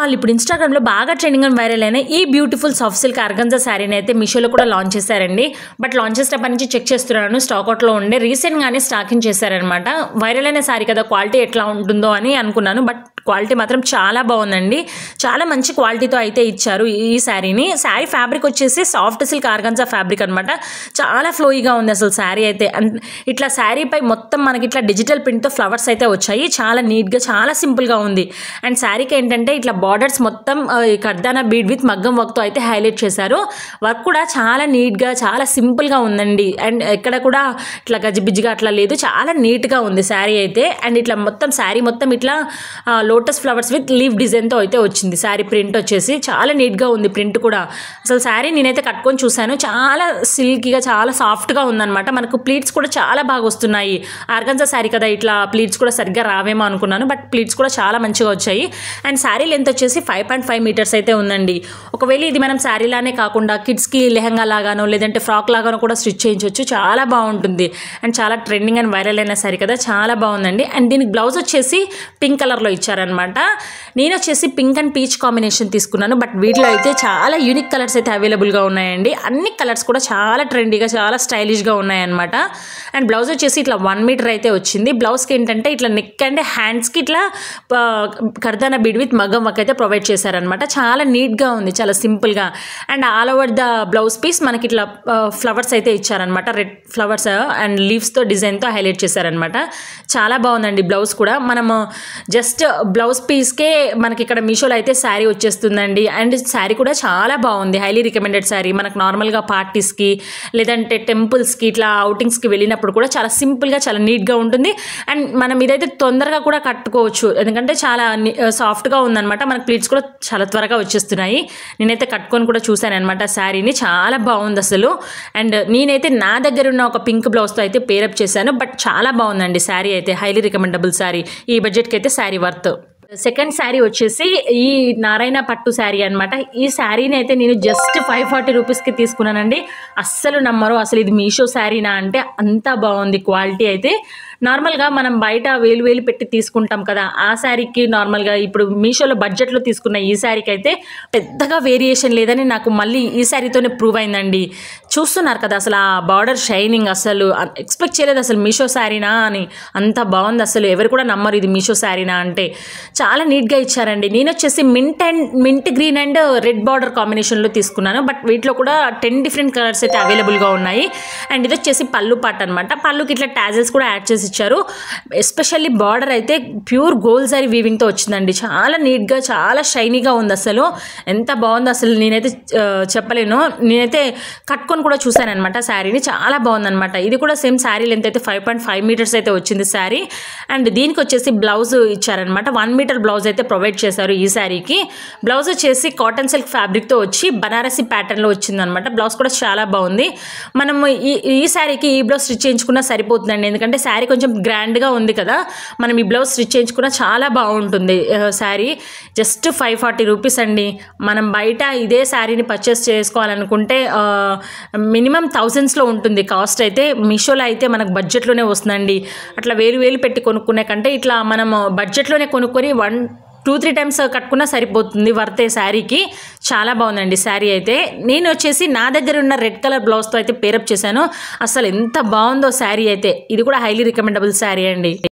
వాళ్ళు ఇప్పుడు ఇన్‌స్టాగ్రామ్‌లో బాగా ట్రెండింగ్ అండ్ వైరల్ అయిన ఈ బ్యూటిఫుల్ సాఫ్ట్ సిల్క్ ఆర్గాన్జా శారీని అయితే మీషోలో కూడా లాంచ్ చేశారండి. బట్ లాంచ్ చేసినప్పటి నుంచి చెక్ చేస్తున్నాను, స్టాక్ అవుట్‌లో ఉండే. రీసెంట్‌గానే స్టాకింగ్ చేశారనమాట. వైరల్ అయిన శారీ కదా, క్వాలిటీ ఎట్లా ఉంటుందో అని అనుకున్నాను. బట్ క్వాలిటీ మాత్రం చాలా బాగుందండి. చాలా మంచి క్వాలిటీతో అయితే ఇచ్చారు ఈ శారీని. శారీ ఫ్యాబ్రిక్ వచ్చేసి సాఫ్ట్ సిల్క్ ఆర్గాన్జా ఫ్యాబ్రిక్ అనమాట. చాలా ఫ్లోయిగా ఉంది అసలు శారీ అయితే. ఇట్లా శారీపై మొత్తం మనకి ఇట్లా డిజిటల్ ప్రింట్తో ఫ్లవర్స్ అయితే వచ్చాయి. చాలా నీట్గా, చాలా సింపుల్గా ఉంది. అండ్ శారీకి ఏంటంటే ఇట్లా బార్డర్స్ మొత్తం కర్దానా బీడ్ విత్ మగ్గం వర్క్తో అయితే హైలైట్ చేశారు. వర్క్ కూడా చాలా నీట్గా, చాలా సింపుల్గా ఉందండి. అండ్ ఎక్కడ కూడా ఇట్లా గజిబిజిగా అట్లా లేదు, చాలా నీట్గా ఉంది శారీ అయితే. అండ్ ఇట్లా మొత్తం శారీ మొత్తం ఇట్లా లోటస్ ఫ్లవర్స్ విత్ లీవ్ డిజైన్తో అయితే వచ్చింది. శారీ ప్రింట్ వచ్చేసి చాలా నీట్గా ఉంది. ప్రింట్ కూడా అసలు శారీ నేనైతే కట్టుకొని చూశాను, చాలా సిల్కీగా, చాలా సాఫ్ట్గా ఉందన్నమాట. మనకు ప్లీట్స్ కూడా చాలా బాగా వస్తున్నాయి. ఆర్గాన్జా శారీ కదా, ఇట్లా ప్లీట్స్ కూడా సరిగ్గా రావేమో అనుకున్నాను, బట్ ప్లీట్స్ కూడా చాలా మంచిగా వచ్చాయి. అండ్ శారీ లెంత్ వచ్చేసి 5.5 మీటర్స్ అయితే ఉందండి. ఒకవేళ ఇది మనం శారీలానే కాకుండా కిడ్స్కి లెహంగా లాగానో లేదంటే ఫ్రాక్ లాగానో కూడా స్టిచ్ చేయించవచ్చు. చాలా బాగుంటుంది. అండ్ చాలా ట్రెండింగ్ అండ్ వైరల్ అయిన శారీ కదా, చాలా బాగుందండి. అండ్ దీనికి బ్లౌజ్ వచ్చేసి పింక్ కలర్లో ఇచ్చారనమాట. నేను వచ్చేసి పింక్ అండ్ పీచ్ కాంబినేషన్ తీసుకున్నాను. బట్ వీటిలో అయితే చాలా యూనిక్ కలర్స్ అయితే అవైలబుల్గా ఉన్నాయండి. అన్ని కలర్స్ కూడా చాలా ట్రెండీగా, చాలా స్టైలిష్గా ఉన్నాయన్నమాట. అండ్ బ్లౌజ్ వచ్చేసి ఇట్లా 1 మీటర్ అయితే వచ్చింది. బ్లౌజ్కి ఏంటంటే ఇట్లా నెక్ అండ్ హ్యాండ్స్కి ఇట్లా కర్దానా బీడ్ విత్ మగ్గం వర్క్ అయితే ప్రొవైడ్ చేశారనమాట. చాలా నీట్గా ఉంది, చాలా సింపుల్గా. And all over the blouse piece మనకి ఇట్లా ఫ్లవర్స్ అయితే ఇచ్చారనమాట. రెడ్ ఫ్లవర్స్ అండ్ లీవ్స్తో డిజైన్తో హైలైట్ చేశారనమాట. చాలా బాగుందండి బ్లౌజ్ కూడా. మనము జస్ట్ బ్లౌజ్ పీస్కే మనకి ఇక్కడ మీషోలో అయితే శారీ వచ్చేస్తుందండి. అండ్ శారీ కూడా చాలా బాగుంది, హైలీ రికమెండెడ్ శారీ. మనకు నార్మల్గా పార్టీస్కి లేదంటే టెంపుల్స్కి ఇట్లా అవుటింగ్స్కి వెళ్ళినప్పుడు కూడా చాలా సింపుల్గా, చాలా నీట్గా ఉంటుంది. అండ్ మనం ఇదైతే తొందరగా కూడా కట్టుకోవచ్చు, ఎందుకంటే చాలా సాఫ్ట్గా ఉందన్నమాట. మనకు ప్లీట్స్ కూడా చాలా త్వరగా వచ్చేస్తున్నాయి. నేనైతే కట్టుకొని కూడా చూశాను అనమాట శారీని, చాలా బాగుంది అసలు. అండ్ నేనైతే నా దగ్గర ఉన్న ఒక పింక్ బ్లౌజ్తో అయితే పేరప్ చేశాను. బట్ చాలా బాగుందండి శారీ అయితే, హైలీ రికమెండబుల్ శారీ. ఈ బడ్జెట్కి అయితే శారీ వర్త్. సెకండ్ శారీ వచ్చేసి ఈ నారాయణ పట్టు శారీ అనమాట. ఈ శారీని అయితే నేను జస్ట్ 540 రూపీస్కి తీసుకున్నానండి. అస్సలు నమ్మరు, అసలు ఇది మీషో శారీనా అంటే అంత బాగుంది క్వాలిటీ అయితే. నార్మల్గా మనం బయట వేలు పెట్టి తీసుకుంటాం కదా, ఆ శారీకి నార్మల్గా ఇప్పుడు మీషోలో బడ్జెట్లో తీసుకున్న ఈ శారీకి అయితే పెద్దగా వేరియేషన్ లేదని నాకు మళ్ళీ ఈ శారీతోనే ప్రూవ్ అయిందండి. చూస్తున్నారు కదా అసలు ఆ బార్డర్ షైనింగ్, అసలు ఎక్స్పెక్ట్ చేయలేదు అసలు మీషో శారీనా అని. అంత బాగుంది అసలు, ఎవరు కూడా నమ్మరు ఇది మీషో శారీనా అంటే. చాలా నీట్గా ఇచ్చారండి. నేను వచ్చేసి mint green and red border కాంబినేషన్లో తీసుకున్నాను. బట్ వీటిలో కూడా 10 డిఫరెంట్ కలర్స్ అయితే అవైలబుల్గా ఉన్నాయి. అండ్ ఇది వచ్చేసి పళ్ళు పాట అనమాట. పళ్ళుకి ఇట్లా టాజల్స్ కూడా యాడ్ చేసి ఇచ్చారు. ఎస్పెషల్లీ బార్డర్ అయితే ప్యూర్ గోల్డ్ జరీ వీవింగ్తో వచ్చిందండి. చాలా నీట్గా, చాలా షైనీగా ఉంది అసలు. ఎంత బాగుంది అసలు, నేనైతే చెప్పలేను. నేనైతే కట్టుకొని కూడా చూశాను అనమాట శారీని, చాలా బాగుందనమాట. ఇది కూడా సేమ్ శారీ లెంత్ అయితే 5.5 మీటర్స్ అయితే వచ్చింది శారీ. అండ్ దీనికి వచ్చేసి బ్లౌజ్ ఇచ్చారనమాట. 1 మీటర్ బ్లౌజ్ అయితే ప్రొవైడ్ చేశారు ఈ శారీకి. బ్లౌజ్ వచ్చేసి కాటన్ సిల్క్ ఫ్యాబ్రిక్తో వచ్చి బనారసి ప్యాటర్న్లో వచ్చిందనమాట. బ్లౌజ్ కూడా చాలా బాగుంది. మనం ఈ శారీకి ఈ బ్లౌజ్ స్టిచ్ చేయించుకున్నా సరిపోతుందండి, ఎందుకంటే శారీ కొంచెం గ్రాండ్గా ఉంది కదా. మనం ఈ బ్లౌజ్ స్టిచ్ చేయించుకున్నా చాలా బాగుంటుంది శారీ. జస్ట్ 540 రూపీస్ అండి. మనం బయట ఇదే శారీని పర్చేస్ చేసుకోవాలనుకుంటే మినిమం థౌజండ్స్లో ఉంటుంది కాస్ట్ అయితే. మీషోలో అయితే మనకు బడ్జెట్లోనే వస్తుందండి. అట్లా వేలు పెట్టి కొనుక్కునే కంటే ఇట్లా మనం బడ్జెట్లోనే కొనుక్కొని 1-2-3 టైమ్స్ కట్టుకున్నా సరిపోతుంది వర్తే శారీకి. చాలా బాగుందండి శారీ అయితే. నేను వచ్చేసి నా దగ్గర ఉన్న రెడ్ కలర్ బ్లౌజ్తో అయితే పేరప్ చేశాను. అసలు ఎంత బాగుందో శారీ అయితే. ఇది కూడా హైలీ రికమెండబుల్ శారీ అండి.